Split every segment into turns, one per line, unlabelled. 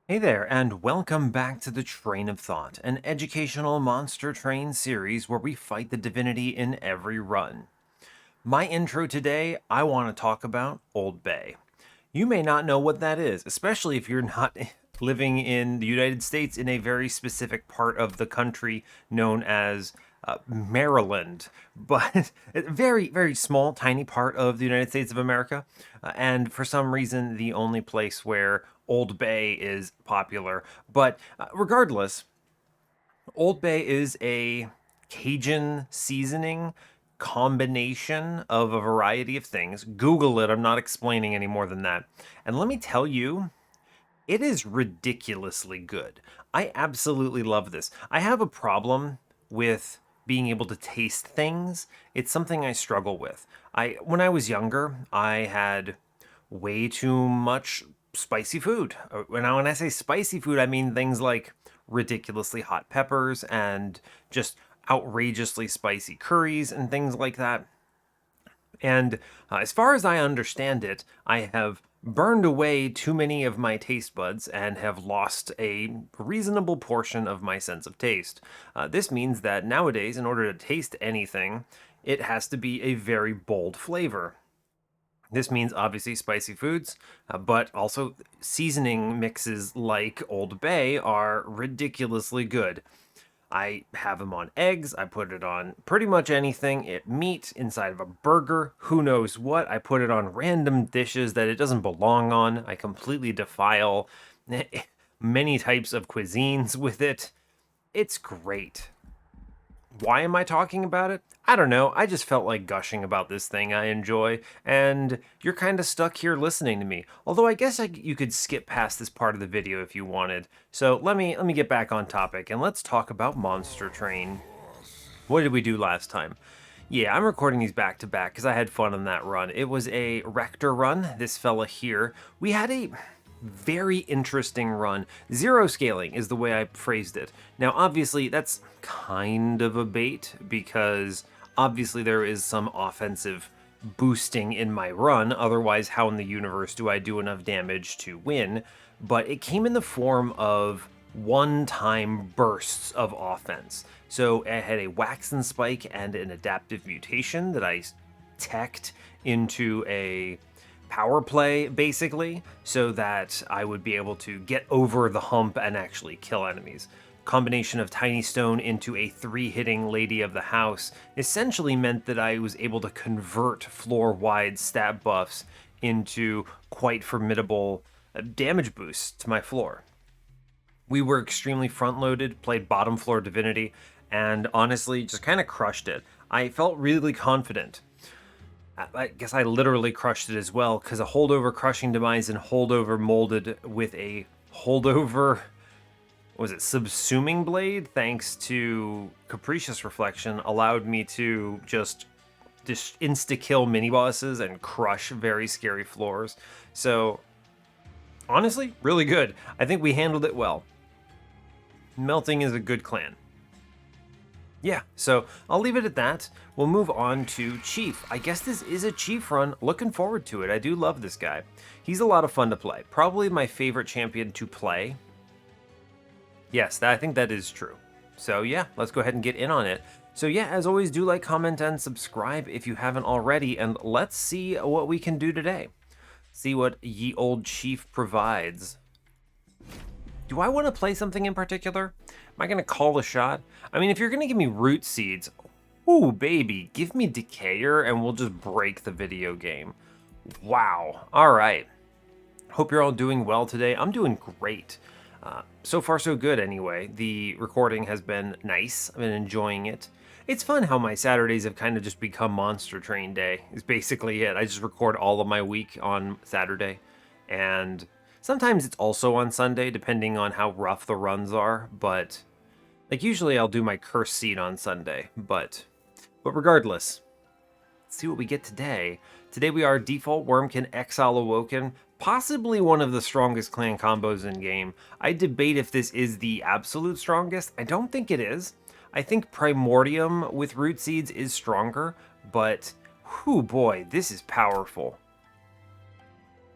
Hey there, and welcome back to the Train of Thought, an educational monster train series where we fight the divinity in every run. My intro today, I want to talk about Old Bay. You may not know what that is, especially if you're not living in the United States in a very specific part of the country known as Maryland, but a very, very small, tiny part of the United States of America. And for some reason, the only place where Old Bay is popular. But regardless, Old Bay is a Cajun seasoning combination of a variety of things. Google it, I'm not explaining any more than that. And let me tell you, it is ridiculously good. I absolutely love this. I have a problem with being able to taste things. It's something I struggle with. When I was younger, I had way too much spicy food. When I say spicy food, I mean things like ridiculously hot peppers and just outrageously spicy curries and things like that. And as far as I understand it, I have burned away too many of my taste buds and have lost a reasonable portion of my sense of taste. This means that nowadays, in order to taste anything, it has to be a very bold flavor. This means obviously spicy foods, but also seasoning mixes like Old Bay are ridiculously good. I have them on eggs. I put it on pretty much anything. Meat inside of a burger. Who knows what? I put it on random dishes that it doesn't belong on. I completely defile many types of cuisines with it. It's great. Why am I talking about it? I don't know. I just felt like gushing about this thing I enjoy, and you're kind of stuck here listening to me. Although I guess you could skip past this part of the video if you wanted. So let me get back on topic and let's talk about Monster Train. What did we do last time? Yeah, I'm recording these back to back because I had fun on that run. It was a Rector run. This fella here. We had a very interesting run. Zero scaling is the way I phrased it. Now, obviously, that's kind of a bait because obviously there is some offensive boosting in my run. Otherwise, how in the universe do I do enough damage to win? But it came in the form of one-time bursts of offense. So it had a Waxen Spike and an Adaptive Mutation that I teched into a power play, basically, so that I would be able to get over the hump and actually kill enemies. Combination of Tiny Stone into a 3-hitting Lady of the House essentially meant that I was able to convert floor-wide stat buffs into quite formidable damage boosts to my floor. We were extremely front-loaded, played bottom floor Divinity, and honestly just kind of crushed it. I felt really confident. I guess I literally crushed it as well, because a holdover crushing demise and holdover molded with a holdover, was it subsuming blade, thanks to capricious reflection, allowed me to just insta-kill mini-bosses and crush very scary floors. So honestly, really good. I think we handled it well. Melting is a good clan. Yeah, so I'll leave it at that. We'll move on to Chief. I guess this is a Chief run. Looking forward to it. I do love this guy. He's a lot of fun to play. Probably my favorite champion to play. Yes, I think that is true. So yeah, let's go ahead and get in on it. So yeah, as always, do like, comment, and subscribe if you haven't already, and let's see what we can do today. See what ye old Chief provides. Do I want to play something in particular? Am I going to call a shot? I mean, if you're going to give me root seeds, ooh, baby, give me Decayer and we'll just break the video game. Wow. All right. Hope you're all doing well today. I'm doing great. So far, so good anyway. The recording has been nice. I've been enjoying it. It's fun how my Saturdays have kind of just become Monster Train Day, is basically it. I just record all of my week on Saturday, and sometimes it's also on Sunday, depending on how rough the runs are, but like usually I'll do my curse seed on Sunday, but regardless, let's see what we get today. Today we are default Wurmkin, Exile, Awoken, possibly one of the strongest clan combos in game. I debate if this is the absolute strongest. I don't think it is. I think Primordium with root seeds is stronger, but whew boy, this is powerful.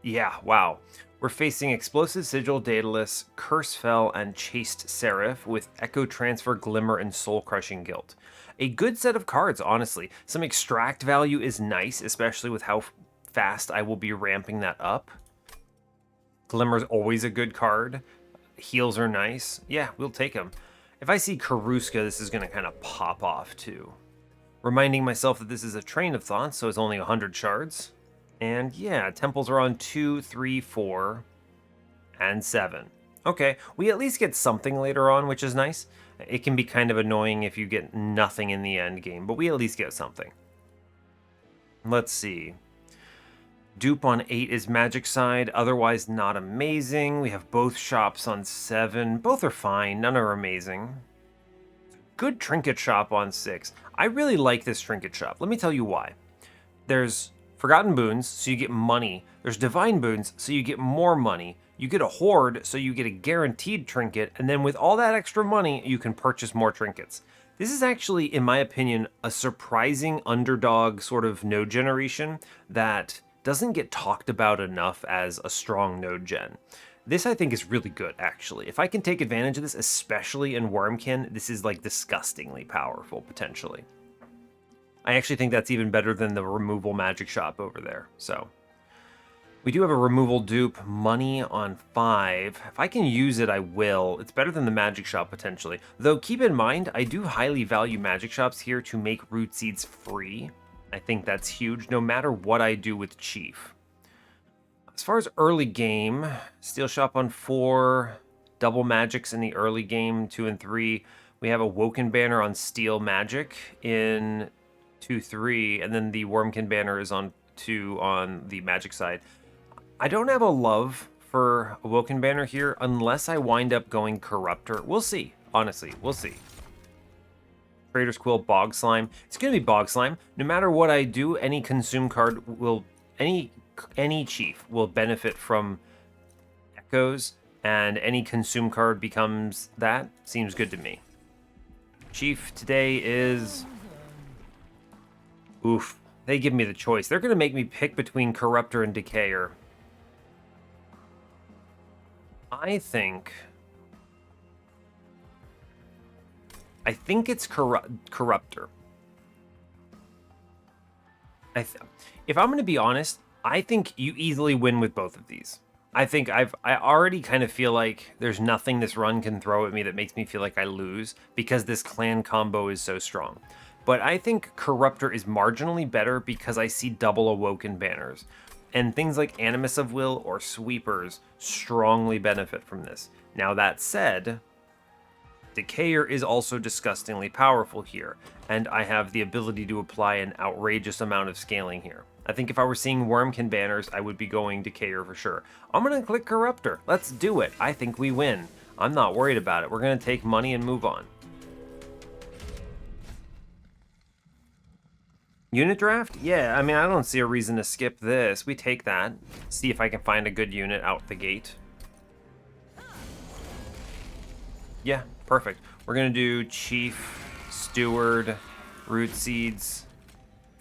Yeah, wow. We're facing Explosive Sigil, Daedalus, Curse Fell, and Chaste Seraph with Echo Transfer, Glimmer, and Soul Crushing Guilt. A good set of cards, honestly. Some extract value is nice, especially with how fast I will be ramping that up. Glimmer's always a good card. Heals are nice. Yeah, we'll take them. If I see Karuska, this is going to kind of pop off too. Reminding myself that this is a Train of Thought, so it's only 100 shards. And yeah, temples are on 2, 3, 4, and 7. Okay, we at least get something later on, which is nice. It can be kind of annoying if you get nothing in the end game, but we at least get something. Let's see. Dupe on 8 is Magic Side, otherwise not amazing. We have both shops on 7. Both are fine, none are amazing. Good Trinket Shop on 6. I really like this Trinket Shop. Let me tell you why. There's Forgotten Boons, so you get money. There's Divine Boons, so you get more money. You get a Horde, so you get a guaranteed trinket, and then with all that extra money, you can purchase more trinkets. This is actually, in my opinion, a surprising underdog sort of node generation that doesn't get talked about enough as a strong node gen. This, I think, is really good, actually. If I can take advantage of this, especially in Wurmkin, this is, like, disgustingly powerful, potentially. I actually think that's even better than the removal magic shop over there, so. We do have a removal dupe, money on 5. If I can use it, I will. It's better than the magic shop, potentially. Though, keep in mind, I do highly value magic shops here to make root seeds free. I think that's huge, no matter what I do with Chief. As far as early game, Steel Shop on 4, double magics in the early game, 2 and 3. We have a Awoken banner on Steel Magic in 2, 3, and then the Wurmkin banner is on 2 on the magic side. I don't have a love for Awoken banner here unless I wind up going Corruptor. We'll see, honestly, we'll see. Trader's Quill, Bog Slime. It's going to be Bog Slime. No matter what I do, any consume card will, any chief will benefit from echoes, and any consume card becomes that. Seems good to me. Chief today is... Oof. They give me the choice. They're going to make me pick between Corruptor and Decayer. I think it's Corruptor. If I'm going to be honest, I think you easily win with both of these. I think I already kind of feel like there's nothing this run can throw at me that makes me feel like I lose because this clan combo is so strong. But I think Corruptor is marginally better because I see double Awoken banners. And things like Animus of Will or Sweepers strongly benefit from this. Now that said, Decayer is also disgustingly powerful here, and I have the ability to apply an outrageous amount of scaling here. I think if I were seeing Wurmkin banners, I would be going Decayer for sure. I'm going to click Corruptor. Let's do it. I think we win. I'm not worried about it. We're going to take money and move on. Unit draft? Yeah, I mean, I don't see a reason to skip this. We take that. See if I can find a good unit out the gate. Yeah, perfect. We're going to do Chief, Steward, Root Seeds,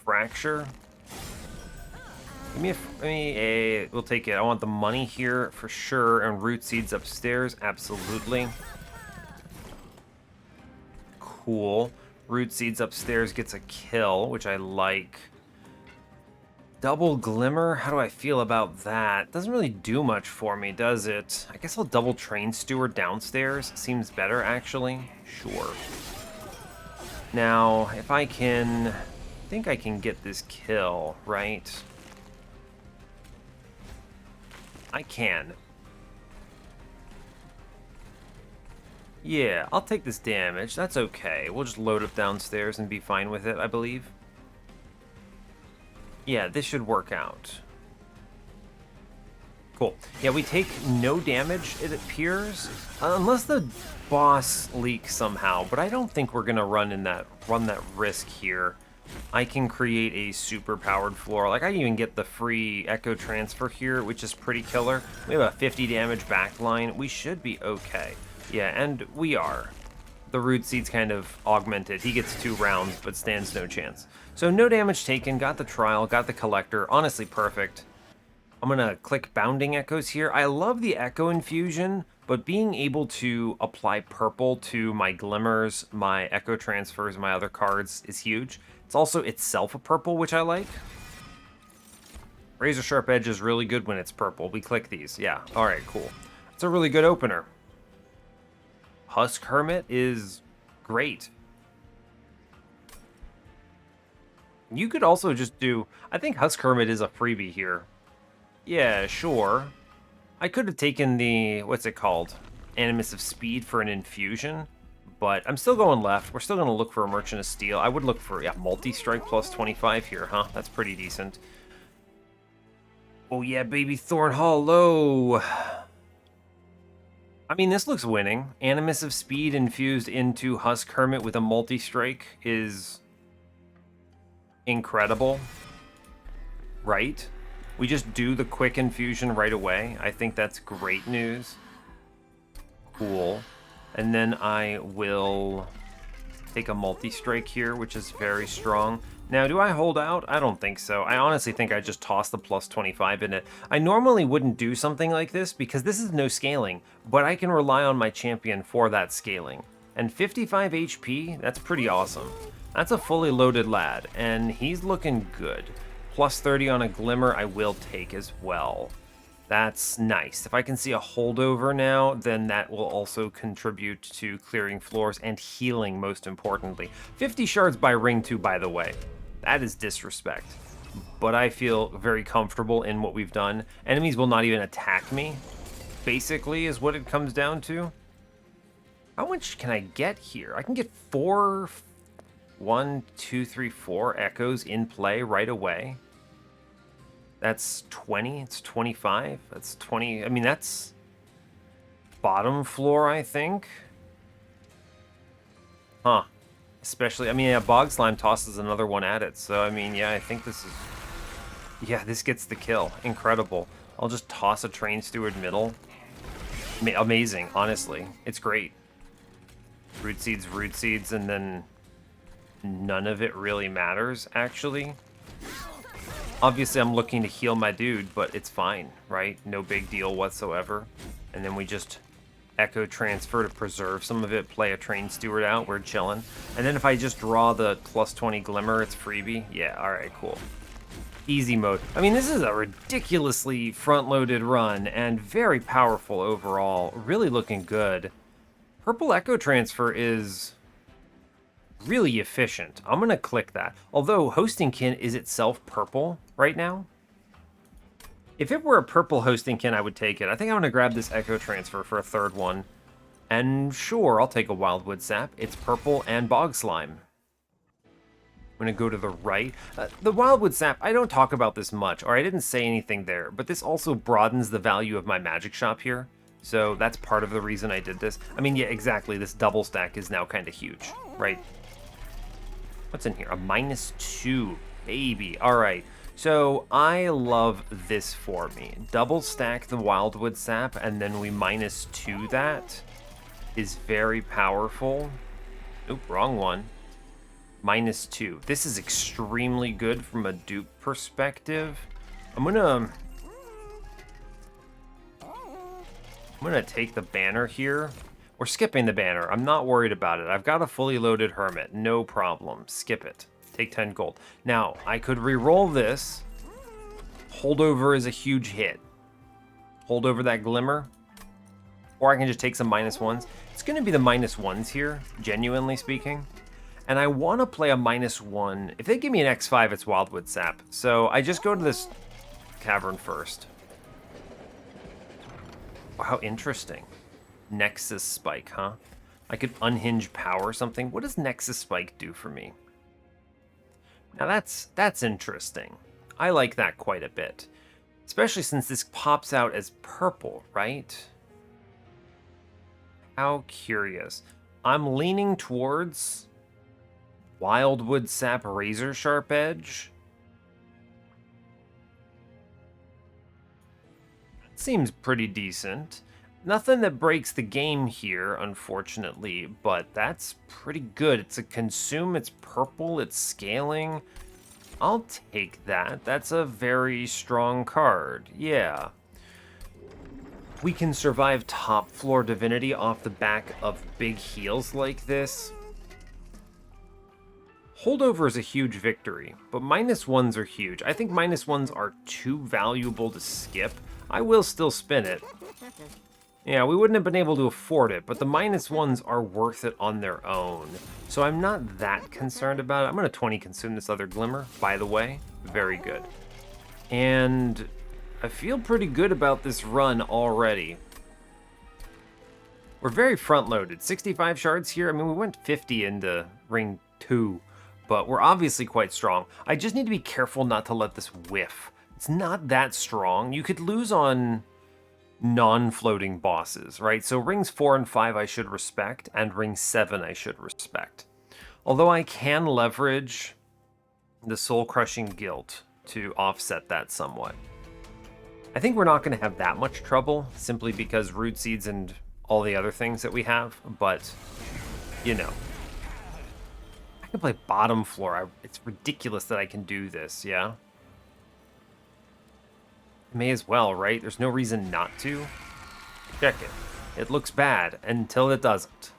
Fracture. Give me a, we'll take it. I want the money here for sure, and Root Seeds upstairs, absolutely. Cool. Root Seeds upstairs gets a kill, which I like. Double Glimmer, how do I feel about that? Doesn't really do much for me, does it? I guess I'll double Train Steward downstairs. Seems better, actually. Sure. Now, if I can... I think I can get this kill, right? I can. Yeah, I'll take this damage. That's okay. We'll just load up downstairs and be fine with it, I believe. Yeah, this should work out. Cool. Yeah, we take no damage, it appears. Unless the boss leaks somehow, but I don't think we're gonna run that risk here. I can create a super powered floor. Like, I even get the free echo transfer here, which is pretty killer. We have a 50 damage backline. We should be okay. Yeah, and we are. The Root Seed's kind of augmented. He gets 2 rounds, but stands no chance. So no damage taken, got the trial, got the collector. Honestly, perfect. I'm going to click Bounding Echoes here. I love the Echo Infusion, but being able to apply purple to my Glimmers, my Echo Transfers, my other cards is huge. It's also itself a purple, which I like. Razor Sharp Edge is really good when it's purple. We click these. Yeah. All right, cool. It's a really good opener. Husk Hermit is great. You could also just do... I think Husk Hermit is a freebie here. Yeah, sure. I could have taken the... What's it called? Animus of Speed for an infusion. But I'm still going left. We're still going to look for a Merchant of Steel. I would look for, yeah, multi-strike plus 25 here, huh? That's pretty decent. Oh yeah, baby Thorn Hollow. I mean, this looks winning. Animus of Speed infused into Husk Hermit with a multi-strike is incredible. Right? We just do the quick infusion right away. I think that's great news. Cool. And then I will take a multi-strike here, which is very strong. Now, do I hold out? I don't think so. I honestly think I just toss the plus 25 in it. I normally wouldn't do something like this because this is no scaling, but I can rely on my champion for that scaling. And 55 HP, that's pretty awesome. That's a fully loaded lad, and he's looking good. Plus 30 on a Glimmer I will take as well. That's nice. If I can see a holdover now, then that will also contribute to clearing floors and healing, most importantly. 50 shards by ring 2, by the way. That is disrespect. But I feel very comfortable in what we've done. Enemies will not even attack me, basically, is what it comes down to. How much can I get here? I can get 4... 1, 2, 3, 4 echoes in play right away. That's 20, it's 25, that's 20, I mean, that's bottom floor, I think. Huh. Especially, I mean, yeah, Bog Slime tosses another one at it, so, I mean, yeah, I think this is, yeah, this gets the kill. Incredible. I'll just toss a Train Steward middle. Amazing, honestly. It's great. Root Seeds, and then none of it really matters, actually. Obviously, I'm looking to heal my dude, but it's fine, right? No big deal whatsoever. And then we just Echo Transfer to preserve some of it, play a Train Steward out, we're chilling. And then if I just draw the plus 20 Glimmer, it's freebie. Yeah, alright, cool. Easy mode. I mean, this is a ridiculously front-loaded run, and very powerful overall. Really looking good. Purple Echo Transfer is really efficient. I'm gonna click that. Although Hosting Kin is itself purple right now. If it were a purple Hosting Kin, I would take it. I think I'm gonna grab this Echo Transfer for a third one. And sure, I'll take a Wildwood Sap. It's purple and Bog Slime. I'm gonna go to the right. The Wildwood Sap, I don't talk about this much, or I didn't say anything there, but this also broadens the value of my magic shop here. So that's part of the reason I did this. I mean, yeah, exactly. This double stack is now kind of huge, right? What's in here? A -2, baby. All right. So I love this for me. Double stack the Wildwood Sap, and then we -2 that is very powerful. Oop, wrong one. -2. This is extremely good from a dupe perspective. I'm gonna take the banner here. We're skipping the banner. I'm not worried about it. I've got a fully loaded Hermit. No problem. Skip it. Take 10 gold. Now, I could re-roll this. Holdover is a huge hit. Hold over that Glimmer. Or I can just take some -1s. It's going to be the -1s here, genuinely speaking. And I want to play a -1. If they give me an X5, it's Wildwood Sap. So I just go to this cavern first. Wow, how interesting. Nexus Spike, huh? I could unhinge power something. What does Nexus Spike do for me? Now that's interesting. I like that quite a bit. Especially since this pops out as purple, right? How curious. I'm leaning towards Wildwood Sap Razor Sharp Edge. Seems pretty decent. Nothing that breaks the game here, unfortunately, but that's pretty good. It's a consume, it's purple, it's scaling. I'll take that. That's a very strong card. Yeah. We can survive top floor Divinity off the back of big heals like this. Holdover is a huge victory, but -1s are huge. I think -1s are too valuable to skip. I will still spin it. Yeah, we wouldn't have been able to afford it, but the -1s are worth it on their own. So I'm not that concerned about it. I'm going to 20 consume this other Glimmer, by the way. Very good. And I feel pretty good about this run already. We're very front-loaded. 65 shards here. I mean, we went 50 into Ring 2, but we're obviously quite strong. I just need to be careful not to let this whiff. It's not that strong. You could lose on non-floating bosses, right? So rings 4 and 5 I should respect, and ring 7 I should respect. Although I can leverage the soul-crushing guilt to offset that somewhat. I think we're not going to have that much trouble, simply because root seeds and all the other things that we have, but, you know. I can play bottom floor. It's ridiculous that I can do this, yeah? May as well, right? There's no reason not to. Check it. It looks bad until it doesn't.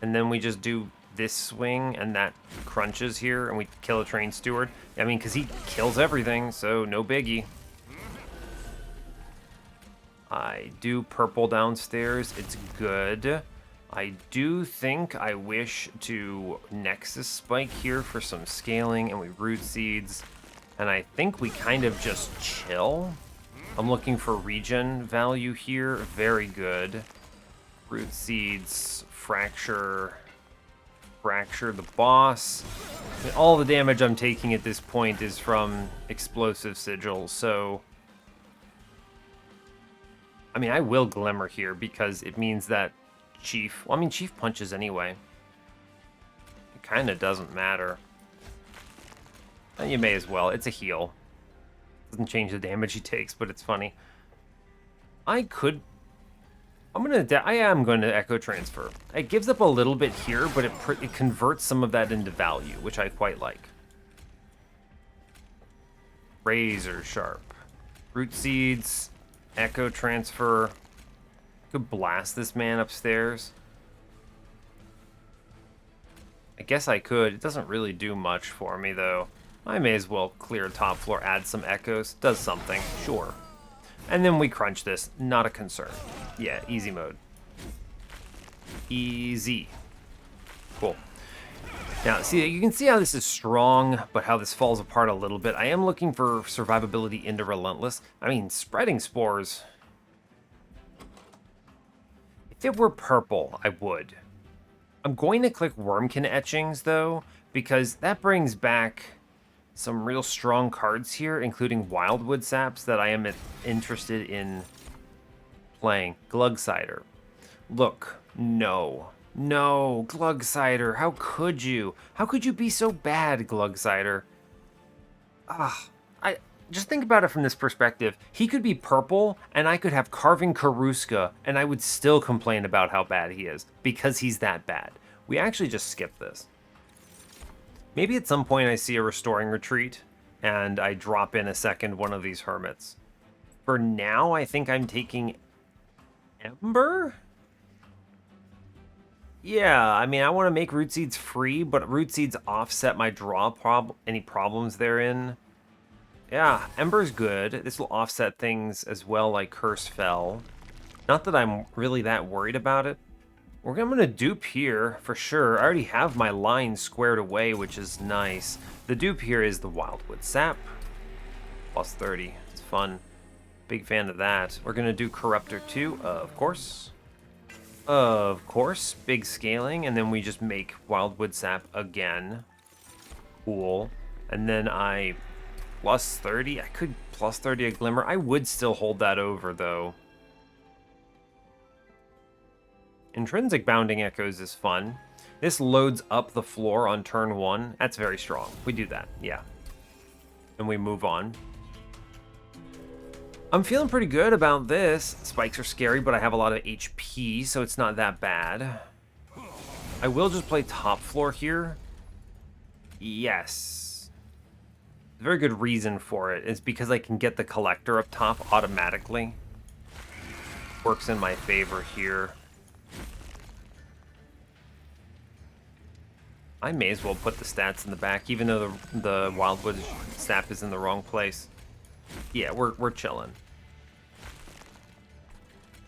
And then we just do this swing and that crunches here and we kill a train steward. I mean, because he kills everything, so no biggie. I do purple downstairs. It's good. I do think I wish to Nexus Spike here for some scaling, and we root seeds. And I think we kind of just chill. I'm looking for regen value here. Very good. Root seeds, fracture the boss. I mean, all the damage I'm taking at this point is from explosive sigil, so I mean, I will glimmer here because it means that Chief, well, I mean, Chief punches anyway. It kind of doesn't matter. You may as well. It's a heal. Doesn't change the damage he takes, but it's funny. I am going to Echo Transfer. It gives up a little bit here, but it converts some of that into value, which I quite like. Razor Sharp. Root Seeds. Echo Transfer. Could blast this man upstairs. I guess I could. It doesn't really do much for me, though. I may as well clear top floor, add some echoes. Does something, sure. And then we crunch this. Not a concern. Yeah, easy mode. Easy. Cool. Now, see, you can see how this is strong, but how this falls apart a little bit. I am looking for survivability into Relentless. I mean, spreading spores. If it were purple, I would. I'm going to click Wurmkin etchings, though, because that brings back some real strong cards here, including Wildwood Saps that I am interested in playing. Glugsider. Look, no, Glugsider, how could you? How could you be so bad, Glugsider? Just think about it from this perspective. He could be purple, and I could have Carving Karuska, and I would still complain about how bad he is, because he's that bad. We actually just skipped this. Maybe at some point I see a Restoring Retreat, and I drop in a second one of these Hermits. For now, I think I'm taking Ember? Yeah, I mean, I want to make Root Seeds free, but Root Seeds offset my draw any problems therein. Yeah, Ember's good. This will offset things as well, like Curse Fell. Not that I'm really that worried about it. I'm going to dupe here, for sure. I already have my line squared away, which is nice. The dupe here is the Wildwood Sap. Plus 30. It's fun. Big fan of that. We're going to do Corruptor 2, of course. Of course. Big scaling, and then we just make Wildwood Sap again. Cool. And then I plus 30. I could plus 30 a Glimmer. I would still hold that over, though. Intrinsic Bounding Echoes is fun. This loads up the floor on turn 1. That's very strong. We do that, yeah. And we move on. I'm feeling pretty good about this. Spikes are scary, but I have a lot of HP, so it's not that bad. I will just play top floor here. Yes. very good reason for it is because I can get the collector up top automatically. Works in my favor here. I may as well put the stats in the back, even though the Wildwood sap is in the wrong place. Yeah, we're chilling.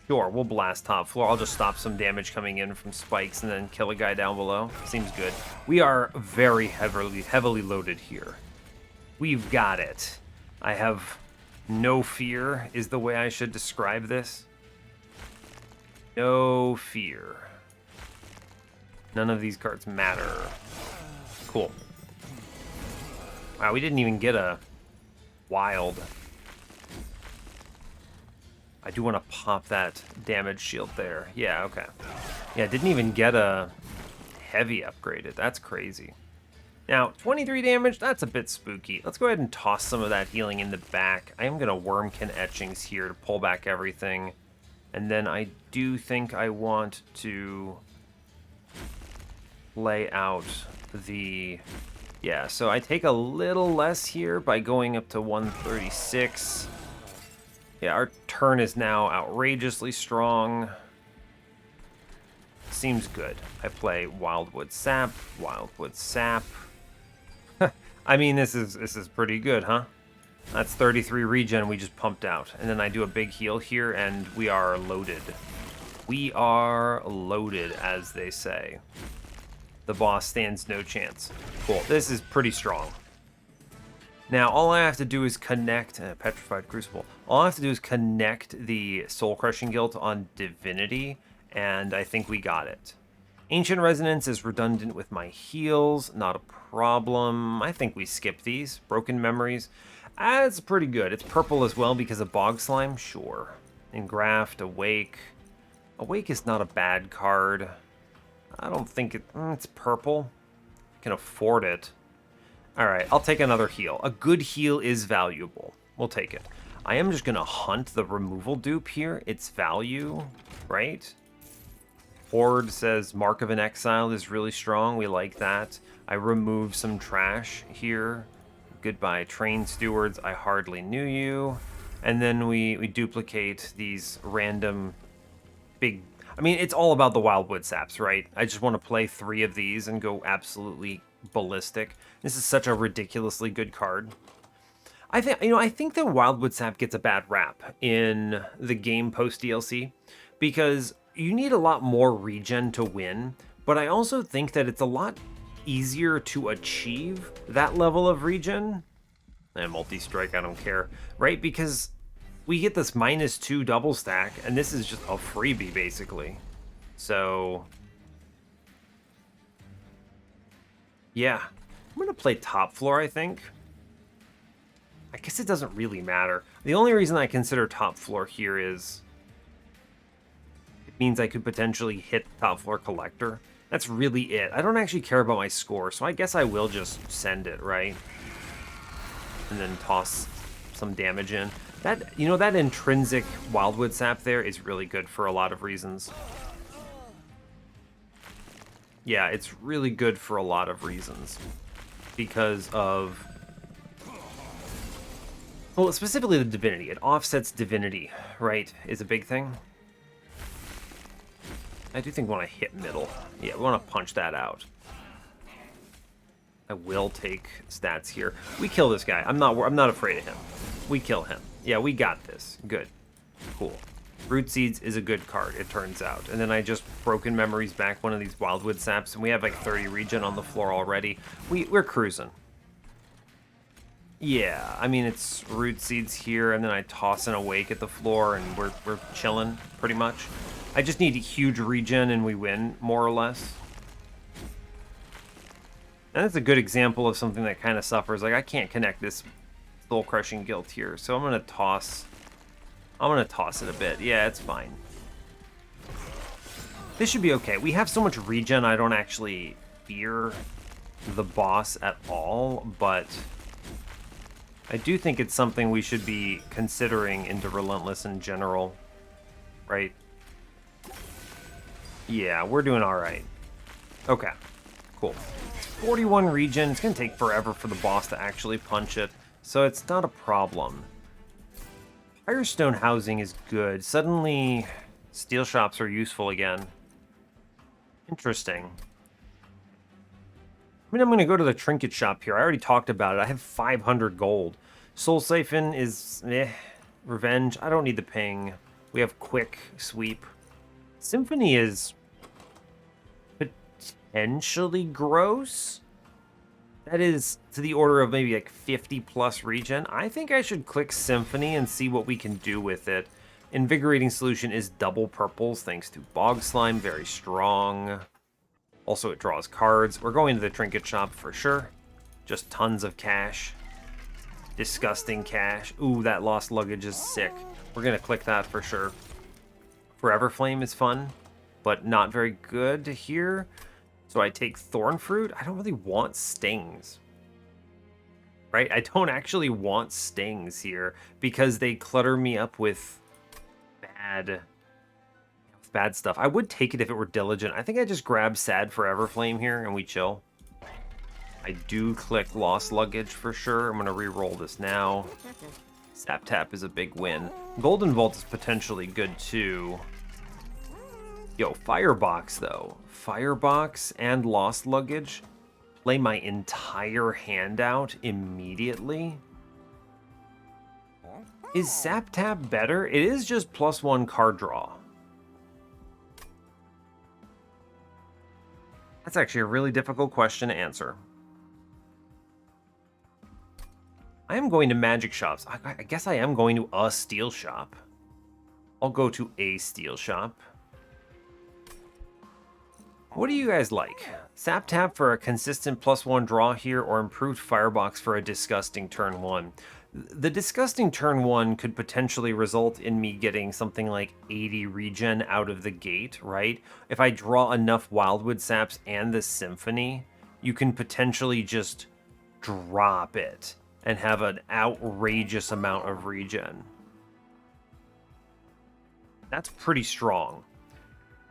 Sure, we'll blast top floor. I'll just stop some damage coming in from spikes and then kill a guy down below. Seems good. We are very heavily loaded here. We've got it. I have no fear is the way I should describe this. No fear. None of these cards matter. Cool. Wow, we didn't even get a wild. I do want to pop that damage shield there. Yeah, okay. Yeah, didn't even get a heavy upgraded. That's crazy. Now, 23 damage, that's a bit spooky. Let's go ahead and toss some of that healing in the back. I am going to Wurmkin Etchings here to pull back everything. And then I do think I want to lay out the... Yeah, so I take a little less here by going up to 136. Yeah, our turn is now outrageously strong. Seems good. I play Wildwood Sap, Wildwood Sap. I mean, this is pretty good, huh? That's 33 regen we just pumped out. And then I do a big heal here, and we are loaded. We are loaded, as they say. The boss stands no chance. Cool. This is pretty strong. Now, all I have to do is connect... Petrified Crucible. All I have to do is connect the Soul Crushing Guild on Divinity, and I think we got it. Ancient Resonance is redundant with my heals. Not a problem. I think we skip these. Broken Memories. It's pretty good. It's purple as well because of Bog Slime. Sure. Engraft, Awake. Awake is not a bad card. I don't think it's purple. I can afford it. Alright, I'll take another heal. A good heal is valuable. We'll take it. I am just going to hunt the removal dupe here. Its value, right? Horde says Mark of an Exile is really strong. We like that. I remove some trash here. Goodbye, Train Stewards. I hardly knew you. And then we duplicate these random big... I mean, it's all about the Wildwood Saps, right? I just want to play 3 of these and go absolutely ballistic. This is such a ridiculously good card. I think that Wildwood Sap gets a bad rap in the game post DLC because you need a lot more regen to win, but I also think that it's a lot easier to achieve that level of regen. And multi-strike, I don't care, right? Because we get this -2 double stack, and this is just a freebie, basically. So, yeah. I'm going to play top floor, I think. I guess it doesn't really matter. The only reason I consider top floor here is it means I could potentially hit top floor collector. That's really it. I don't actually care about my score, so I guess I will just send it, right? And then toss some damage in. That, that intrinsic Wildwood Sap there is really good for a lot of reasons. Yeah, it's really good for a lot of reasons. Because of... Well, specifically the Divinity. It offsets Divinity, right, is a big thing. I do think we want to hit middle. Yeah, we want to punch that out. I will take stats here. We kill this guy. I'm not afraid of him. We kill him. Yeah, we got this. Good. Cool. Root Seeds is a good card, it turns out. And then I just Broken Memories back one of these Wildwood Saps, and we have like 30 regen on the floor already. We're cruising. Yeah, I mean, it's Root Seeds here, and then I toss an Awake at the floor, and we're chilling, pretty much. I just need a huge regen, and we win, more or less. And that's a good example of something that kind of suffers. Like, I can't connect this Soul Crushing Guilt here, so I'm gonna toss it a bit. Yeah, it's fine. This should be okay. We have so much regen, I don't actually fear the boss at all, but I do think it's something we should be considering into Relentless in general, right? Yeah, we're doing all right. Okay, cool. 41 regen. It's going to take forever for the boss to actually punch it. so it's not a problem. Firestone housing is good. Suddenly, steel shops are useful again. Interesting. I mean, I'm going to go to the trinket shop here. I already talked about it. I have 500 gold. Soul Siphon is Revenge. I don't need the ping. We have quick sweep. Symphony is potentially gross. That is to the order of maybe like 50 plus regen. I think I should click Symphony and see what we can do with it. Invigorating Solution is double purples thanks to Bog Slime. Very strong. Also, it draws cards. We're going to the trinket shop for sure. Just tons of cash. Disgusting cash. Ooh, that lost luggage is sick. We're going to click that for sure. Forever Flame is fun, but not very good here. So I take Thorn Fruit. I don't really want stings. Right? I don't want stings here because they clutter me up with bad stuff. I would take it if it were Diligent. I think I just grab Sad Forever Flame here and we chill. I do click Lost Luggage for sure. I'm going to re-roll this now. Sap Tap is a big win. Golden Vault is potentially good too. Yo, Firebox though. Firebox and Lost Luggage. Lay my entire hand out immediately. Is Sap Tap better? It is just +1 card draw. That's actually a really difficult question to answer. I am going to magic shops. I guess I am going to a steel shop. I'll go to a steel shop. What do you guys like? Sap Tap for a consistent +1 draw here, or improved Firebox for a disgusting turn 1? The disgusting turn 1 could potentially result in me getting something like 80 regen out of the gate, right? If I draw enough Wildwood Saps and the Symphony, you can potentially just drop it and have an outrageous amount of regen. That's pretty strong.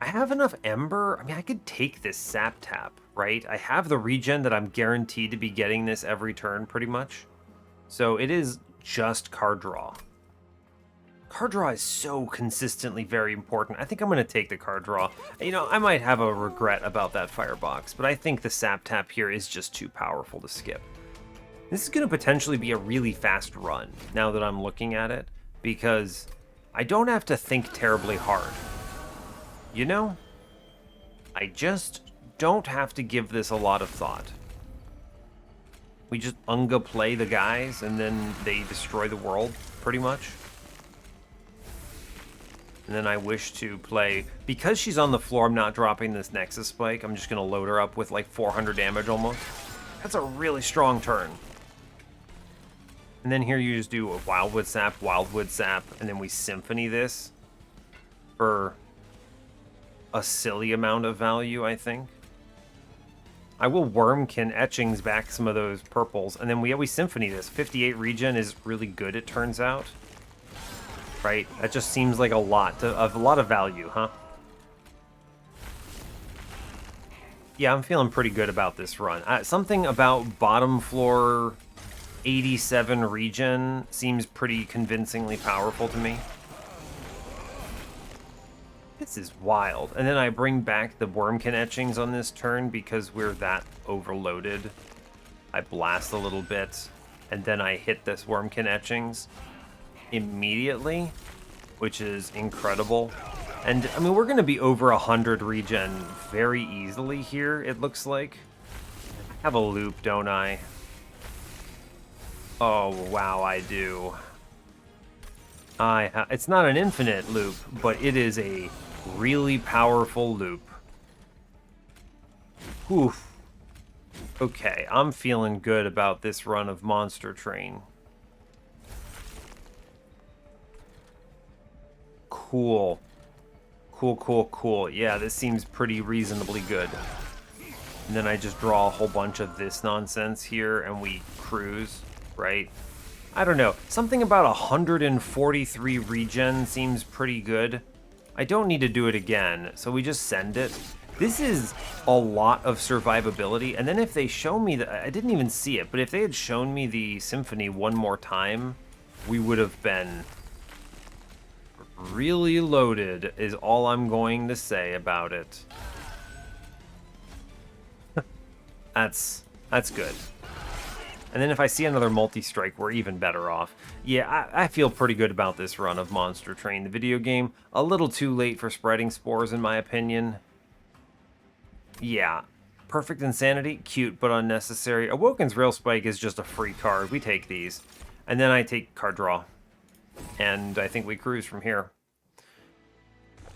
I have enough Ember. I mean, I could take this Sap Tap, right? I have the regen that I'm guaranteed to be getting this every turn, pretty much. So it is just card draw. Card draw is so consistently very important. I think I'm going to take the card draw. You know, I might have a regret about that Firebox, but I think the Sap Tap here is just too powerful to skip. This is going to potentially be a really fast run, now that I'm looking at it, because I don't have to think terribly hard. You know? I just don't have to give this a lot of thought. We just Unga play the guys, and then they destroy the world, pretty much. And then I wish to play... Because she's on the floor, I'm not dropping this Nexus Spike. I'm just going to load her up with like 400 damage almost. That's a really strong turn. And then here you just do a Wildwood Sap, and then we Symphony this for a silly amount of value, I think. I will Wurmkin Etchings back some of those purples, and then we Symphony this. 58 regen is really good, it turns out. Right? That just seems like a lot of value, huh? Yeah, I'm feeling pretty good about this run. Something about bottom floor 87 regen seems pretty convincingly powerful to me. This is wild. And then I bring back the Wurmkin Etchings on this turn because we're that overloaded. I blast a little bit, and then I hit this Wurmkin Etchings immediately, which is incredible. And, I mean, we're going to be over 100 regen very easily here, it looks like. I have a loop, don't I? Oh, wow, I do. It's not an infinite loop, but it is a really powerful loop. Oof. Okay, I'm feeling good about this run of Monster Train. Cool. Cool. Yeah, this seems pretty reasonably good. And then I just draw a whole bunch of this nonsense here, and we cruise, right? I don't know. Something about 143 regen seems pretty good. I don't need to do it again, so we just send it. This is a lot of survivability, and then if they show me that, I didn't even see it, but if they had shown me the Symphony one more time, we would have been really loaded, is all I'm going to say about it. That's good. And then if I see another multi-strike, we're even better off. Yeah, I feel pretty good about this run of Monster Train, the video game. A little too late for spreading spores, in my opinion. Yeah, Perfect Insanity, cute but unnecessary. Awoken's Rail Spike is just a free card. We take these. And then I take card draw. And I think we cruise from here.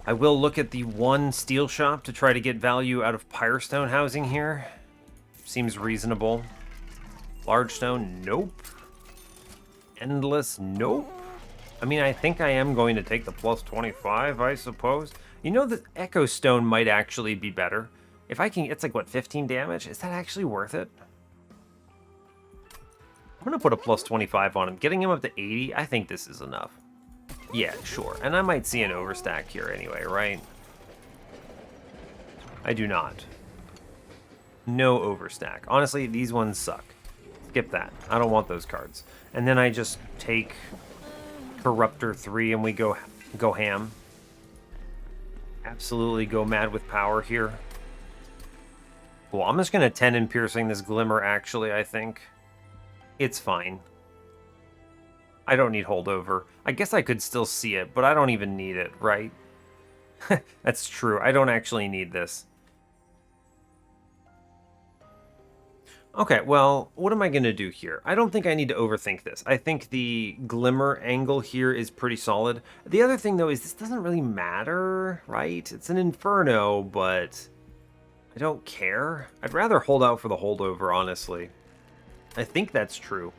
I will look at the one steel shop to try to get value out of Pyrestone housing here. Seems reasonable. Large stone, nope. Endless, nope. I mean, I think I am going to take the plus 25, I suppose. You know, the Echo Stone might actually be better. If I can, it's like, what, 15 damage? Is that actually worth it? I'm going to put a plus 25 on him. Getting him up to 80, I think this is enough. Yeah, sure. And I might see an overstack here anyway, right? I do not. No overstack. Honestly, these ones suck. Skip that. I don't want those cards. And then I just take Corruptor 3 and we go ham. Absolutely go mad with power here. Well, I'm just going to 10 in piercing this Glimmer, actually, I think. It's fine. I don't need holdover. I guess I could still see it, but I don't even need it, right? That's true. I don't actually need this. Okay, well, what am I going to do here? I don't think I need to overthink this. I think the Glimmer angle here is pretty solid. The other thing, though, is this doesn't really matter, right? It's an Inferno, but I don't care. I'd rather hold out for the holdover, honestly. I think that's true.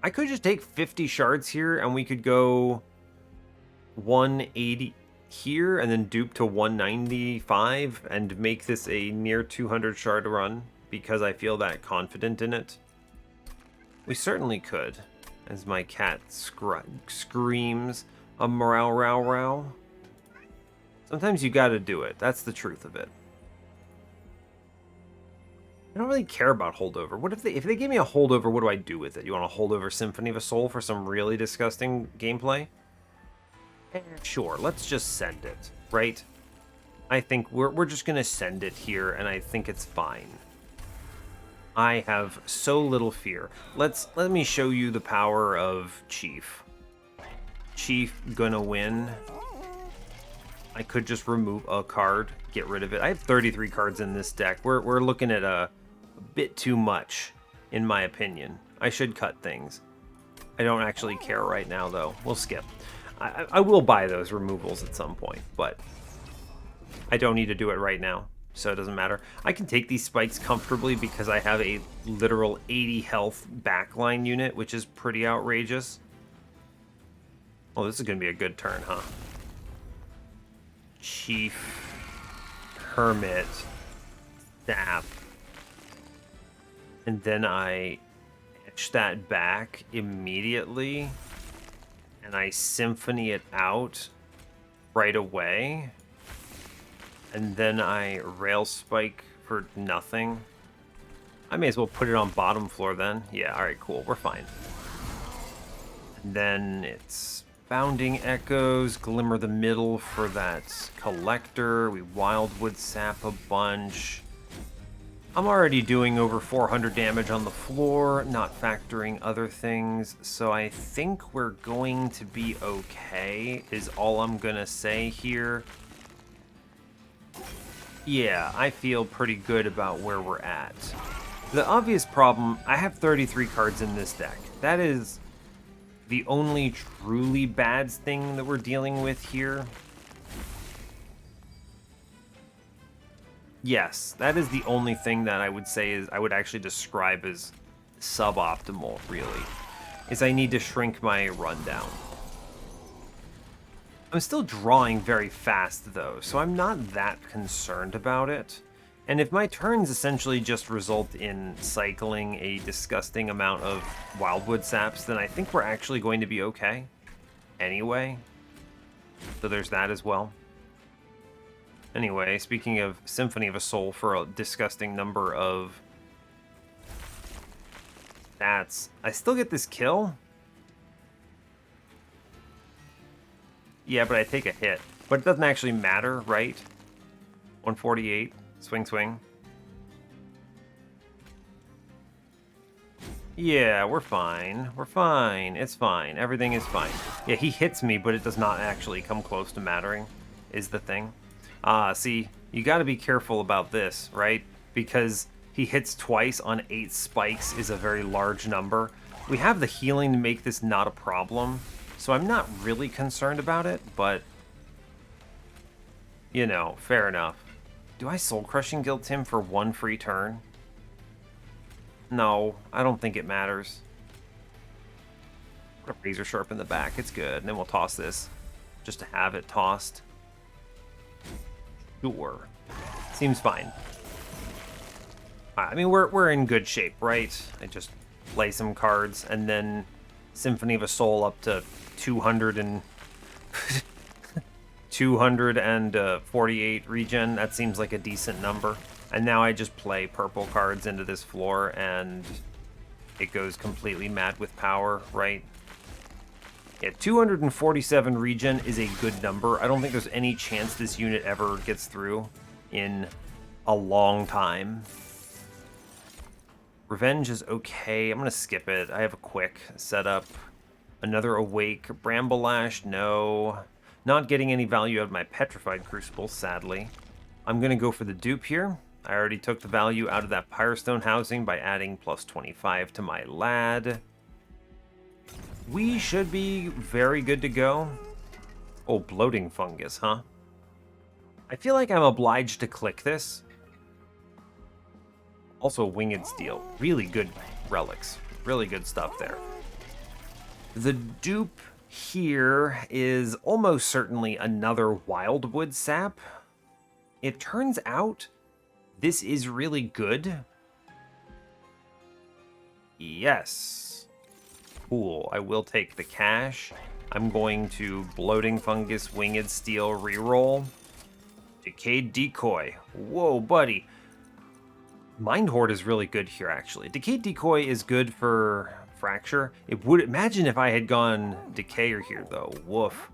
I could just take 50 shards here, and we could go 180 here, and then dupe to 195, and make this a near 200 shard run, because I feel that confident in it. We certainly could, as my cat screams a morale row row. Sometimes you gotta do it. That's the truth of it. I don't really care about holdover. What if they give me a holdover, what do I do with it? You want a holdover Symphony of a Soul for some really disgusting gameplay? Sure, let's just send it, right? I think we're just gonna send it here, and I think it's fine. I have so little fear. Let me show you the power of Chief. Chief gonna win. I could just remove a card, get rid of it. I have 33 cards in this deck. We're looking at a bit too much, in my opinion. I should cut things. I don't actually care right now, though. We'll skip. I will buy those removals at some point, but I don't need to do it right now, so it doesn't matter. I can take these spikes comfortably because I have a literal 80 health backline unit, which is pretty outrageous. Oh, this is going to be a good turn, huh? Chief, Hermit, Sap, and then I etch that back immediately, and I Symphony it out right away, and then I Rail Spike for nothing. I may as well put it on bottom floor then. Yeah, alright, cool, we're fine. And then it's Bounding Echoes, Glimmer the Middle for that Collector. We Wildwood Sap a bunch. I'm already doing over 400 damage on the floor, not factoring other things, so I think we're going to be okay, is all I'm gonna say here. Yeah, I feel pretty good about where we're at. The obvious problem, I have 33 cards in this deck. That is the only truly bad thing that we're dealing with here. Yes, that is the only thing that I would say is I would actually describe as suboptimal, really, is I need to shrink my rundown. I'm still drawing very fast, though, so I'm not that concerned about it. And if my turns essentially just result in cycling a disgusting amount of Wildwood Saps, then I think we're actually going to be okay anyway. So there's that as well. Anyway, speaking of Symphony of a Soul for a disgusting number of stats, I still get this kill? Yeah, but I take a hit. But it doesn't actually matter, right? 148. Swing, swing. Yeah, we're fine. We're fine. It's fine. Everything is fine. Yeah, he hits me, but it does not actually come close to mattering, is the thing. See, you gotta be careful about this, right? Because he hits twice on 8 spikes is a very large number. We have the healing to make this not a problem, so I'm not really concerned about it, but, you know, fair enough. Do I Soul Crushing Guilt him for 1 free turn? No, I don't think it matters. Put a Razor Sharp in the back, it's good. And then we'll toss this, just to have it tossed. Sure. Seems fine. I mean, we're in good shape, right? I just play some cards, and then Symphony of a Soul up to 200 and... 248 regen. That seems like a decent number. And now I just play purple cards into this floor, and it goes completely mad with power, right? Yeah, 247 regen is a good number. I don't think there's any chance this unit ever gets through in a long time. Revenge is okay. I'm going to skip it. I have a quick setup. Another Awake. Bramble Lash, no. Not getting any value out of my Petrified Crucible, sadly. I'm going to go for the dupe here. I already took the value out of that Pyrostone housing by adding plus 25 to my lad. We should be very good to go. Oh, Bloating Fungus, huh? I feel like I'm obliged to click this. Also, Winged Steel. Really good relics. Really good stuff there. The dupe here is almost certainly another Wildwood Sap. It turns out this is really good. Yes. Cool. I will take the cash. I'm going to Bloating Fungus, Winged Steel reroll. Decayed Decoy. Whoa, buddy. Mind Horde is really good here, actually. Decayed Decoy is good for Fracture. It would imagine if I had gone Decayer here, though. Woof.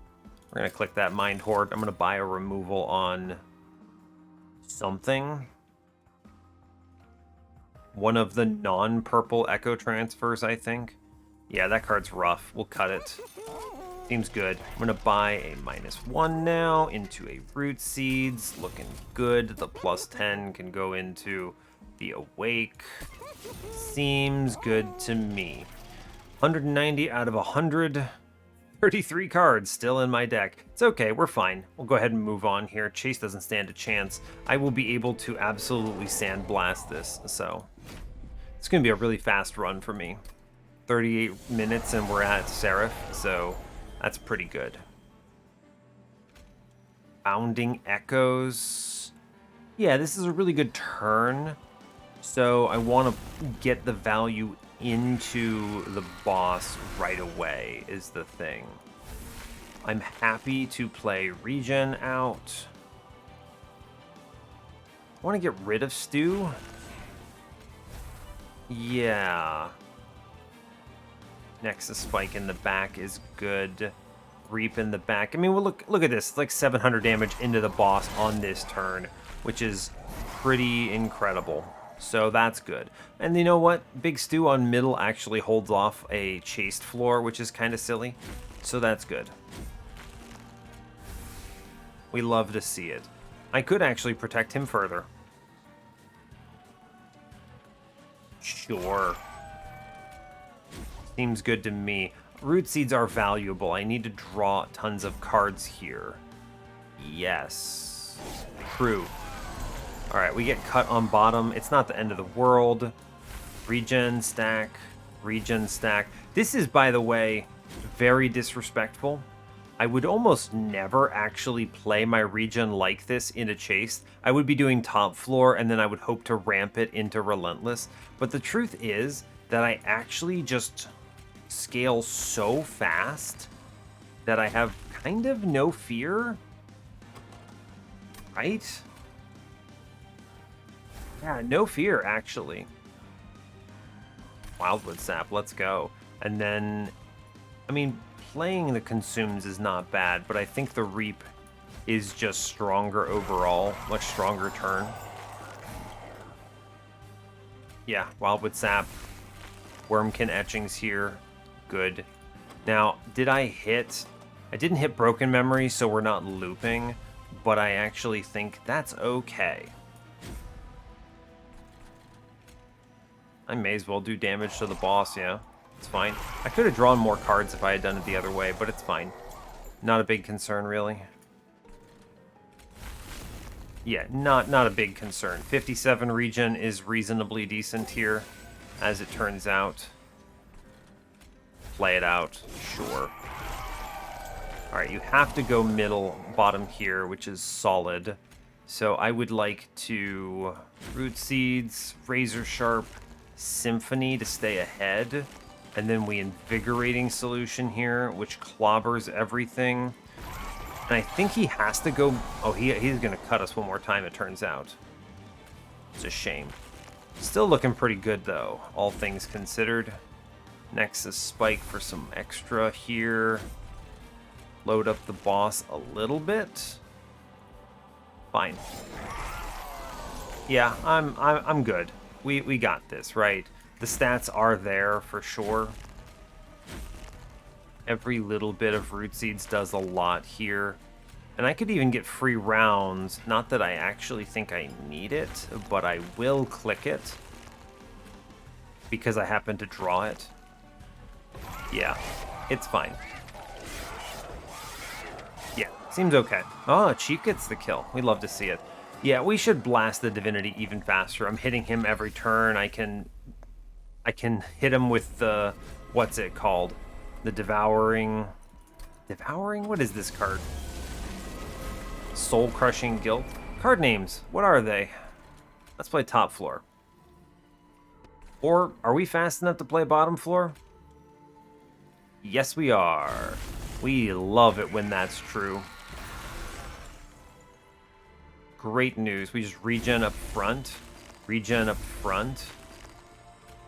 We're going to click that Mind Horde. I'm going to buy a removal on something. One of the non-purple Echo transfers, I think. Yeah, that card's rough. We'll cut it. Seems good. I'm going to buy a -1 now into a Root Seeds. Looking good. The +10 can go into the Awake. Seems good to me. 190 out of 133 cards still in my deck. It's okay, we're fine. We'll go ahead and move on here. Chase doesn't stand a chance. I will be able to absolutely sandblast this, so it's going to be a really fast run for me. 38 minutes and we're at Seraph, so that's pretty good. Bounding Echoes. Yeah, this is a really good turn. So I want to get the value into the boss right away is the thing. I'm happy to play Regen out. I want to get rid of Stew. Yeah. Nexus Spike in the back is good. Reap in the back. I mean, well, look at this. It's like 700 damage into the boss on this turn, which is pretty incredible. So that's good. And you know what? Big Stew on middle actually holds off a chased floor, which is kind of silly. So that's good. We love to see it. I could actually protect him further. Sure. Seems good to me. Root Seeds are valuable. I need to draw tons of cards here. Yes. True. Alright, we get cut on bottom. It's not the end of the world. Regen stack. Regen stack. This is, by the way, very disrespectful. I would almost never actually play my regen like this in a chase. I would be doing top floor, and then I would hope to ramp it into Relentless. But the truth is that I actually just scale so fast that I have kind of no fear. Right? Yeah, no fear, actually. Wildwood Sap, let's go. And then, I mean, playing the Consumes is not bad, but I think the Reap is just stronger overall. Much stronger turn. Yeah, Wildwood Sap. Wurmkin Etchings here. Good. Now, did I hit... I didn't hit Broken Memory, so we're not looping, but I actually think that's okay. I may as well do damage to the boss, yeah. It's fine. I could have drawn more cards if I had done it the other way, but it's fine. Not a big concern, really. Yeah, not a big concern. 57 regen is reasonably decent here, as it turns out. Play it out, sure. Alright, you have to go middle, bottom here, which is solid. So I would like to Root Seeds, Razor Sharp, Symphony to stay ahead. And then we Invigorating Solution here, which clobbers everything. And I think he has to go... Oh, he's going to cut us one more time, it turns out. It's a shame. Still looking pretty good, though, all things considered. Nexus Spike for some extra here. Load up the boss a little bit. Fine. Yeah, I'm good. We got this, right? The stats are there for sure. Every little bit of Root Seeds does a lot here. And I could even get free rounds. Not that I actually think I need it, but I will click it. Because I happen to draw it. Yeah, it's fine. Yeah, seems okay. Oh, Chief gets the kill. We love to see it. Yeah, we should blast the Divinity even faster. I'm hitting him every turn. I can hit him with the... What's it called? The Devouring... Devouring? What is this card? Soul Crushing Guilt? Card names. What are they? Let's play top floor. Or, are we fast enough to play bottom floor? Yes, we are. We love it when that's true. Great news. We just regen up front. Regen up front.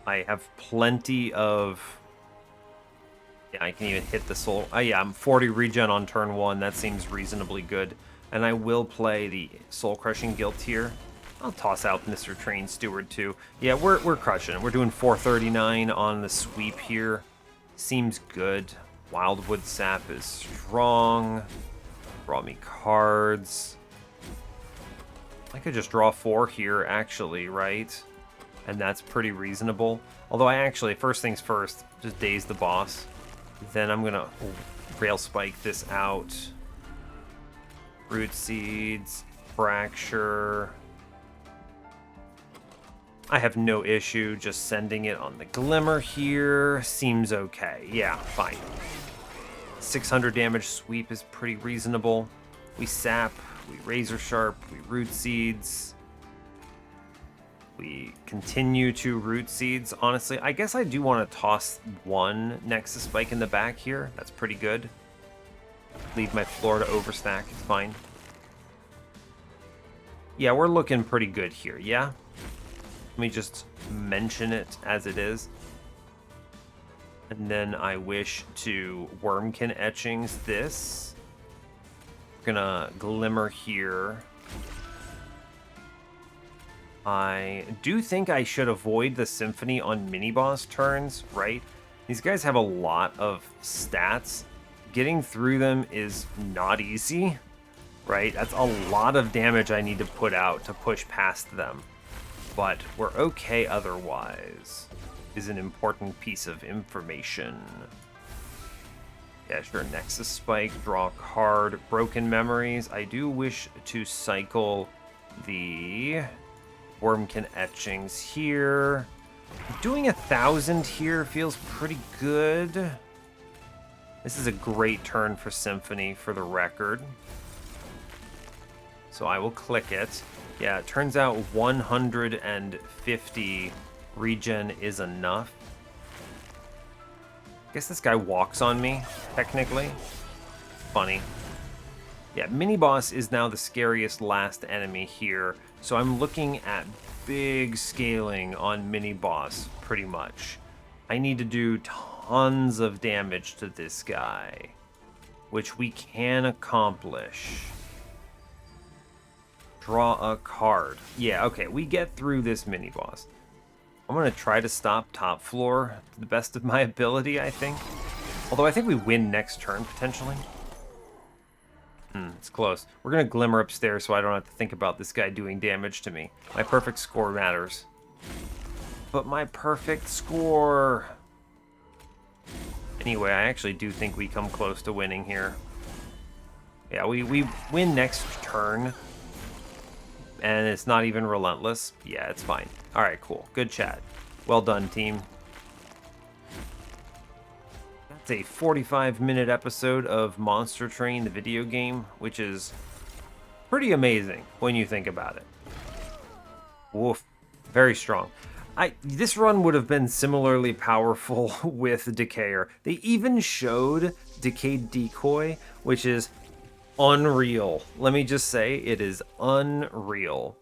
I have plenty of... Yeah, I can even hit the soul. Oh yeah, I'm 40 regen on turn 1. That seems reasonably good. And I will play the Soul Crushing Guilt here. I'll toss out Mr. Train Steward too. Yeah, we're crushing it. We're doing 439 on the sweep here. Seems good. Wildwood Sap is strong. Draw me cards. I could just draw 4 here, actually, right? And that's pretty reasonable. Although I actually, first things first, just daze the boss. Then I'm gonna Rail Spike this out. Root Seeds, Fracture. I have no issue just sending it on the Glimmer here. Seems okay. Yeah, fine. 600 damage sweep is pretty reasonable. We Sap, we Razor Sharp, we Root Seeds. We continue to Root Seeds. Honestly, I guess I do want to toss one Nexus Spike in the back here. That's pretty good. Leave my floor to overstack. It's fine. Yeah, we're looking pretty good here, yeah? Let me just mention it as it is. And then I wish to Wurmkin Etchings this. We're gonna Glimmer here. I do think I should avoid the Symphony on mini-boss turns, right? These guys have a lot of stats. Getting through them is not easy, right? That's a lot of damage I need to put out to push past them. But we're okay otherwise, is an important piece of information. Yeah, sure, Nexus Spike, draw a card, Broken Memories. I do wish to cycle the Wurmkin Etchings here. Doing 1,000 here feels pretty good. This is a great turn for Symphony, for the record. So I will click it. Yeah, it turns out 150 regen is enough. I guess this guy walks on me, technically. Funny. Yeah, mini-boss is now the scariest last enemy here, so I'm looking at big scaling on mini-boss, pretty much. I need to do tons of damage to this guy, which we can accomplish. Draw a card. Yeah, okay, we get through this mini-boss. I'm going to try to stop top floor to the best of my ability, I think. Although I think we win next turn, potentially. It's close. We're going to glimmer upstairs so I don't have to think about this guy doing damage to me. My perfect score matters. But my perfect score... Anyway, I actually do think we come close to winning here. Yeah, we win next turn. And it's not even relentless. Yeah, it's fine. All right, cool. Good chat. Well done, team. That's a 45-minute episode of Monster Train, the video game, which is pretty amazing when you think about it. Woof. Very strong. This run would have been similarly powerful with Decayer. They even showed Decayed Decoy, which is unreal. Let me just say, it is unreal.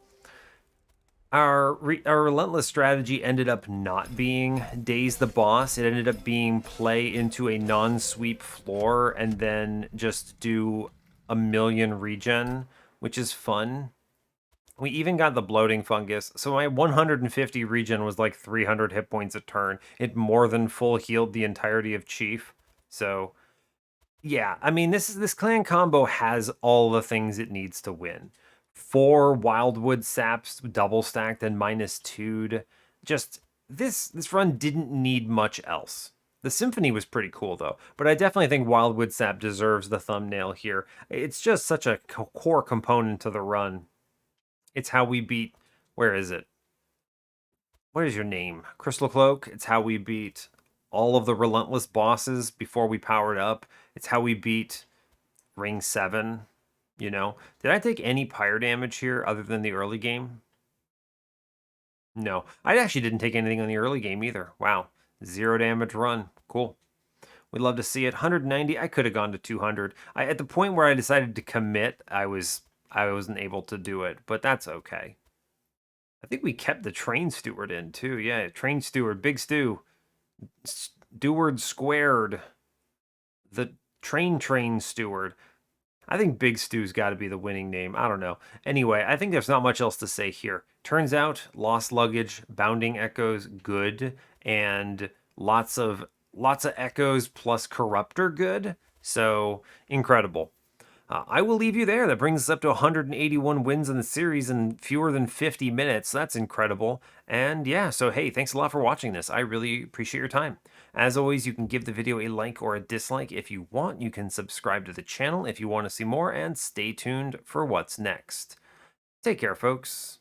Our relentless strategy ended up not being Daze the boss. It ended up being play into a non-sweep floor and then just do a million regen, which is fun. We even got the bloating fungus, so my 150 regen was like 300 hit points a turn. It more than full healed the entirety of Chief. So, yeah, I mean, this clan combo has all the things it needs to win. 4 Wildwood Saps double stacked and -2'd. Just, this run didn't need much else. The Symphony was pretty cool, though, but I definitely think Wildwood Sap deserves the thumbnail here. It's just such a core component to the run. It's how we beat... Where is it? What is your name? Crystal Cloak? It's how we beat all of the relentless bosses before we powered up. It's how we beat Ring 7. You know, did I take any pyre damage here other than the early game? No, I actually didn't take anything on the early game either. Wow, 0 damage run. Cool. We'd love to see it. 190. I could have gone to 200. At the point where I decided to commit, I wasn't able to do it, but that's okay. I think we kept the train steward in too. Yeah, train steward, big stew. Steward squared. The train steward. I think Big Stew's got to be the winning name. I don't know. Anyway, I think there's not much else to say here. Turns out, Lost Luggage, Bounding Echoes, good, and lots of echoes plus Corruptor, good. So, incredible. I will leave you there. That brings us up to 181 wins in the series in fewer than 50 minutes. That's incredible. And yeah, so hey, thanks a lot for watching this. I really appreciate your time. As always, you can give the video a like or a dislike if you want. You can subscribe to the channel if you want to see more, and stay tuned for what's next. Take care, folks.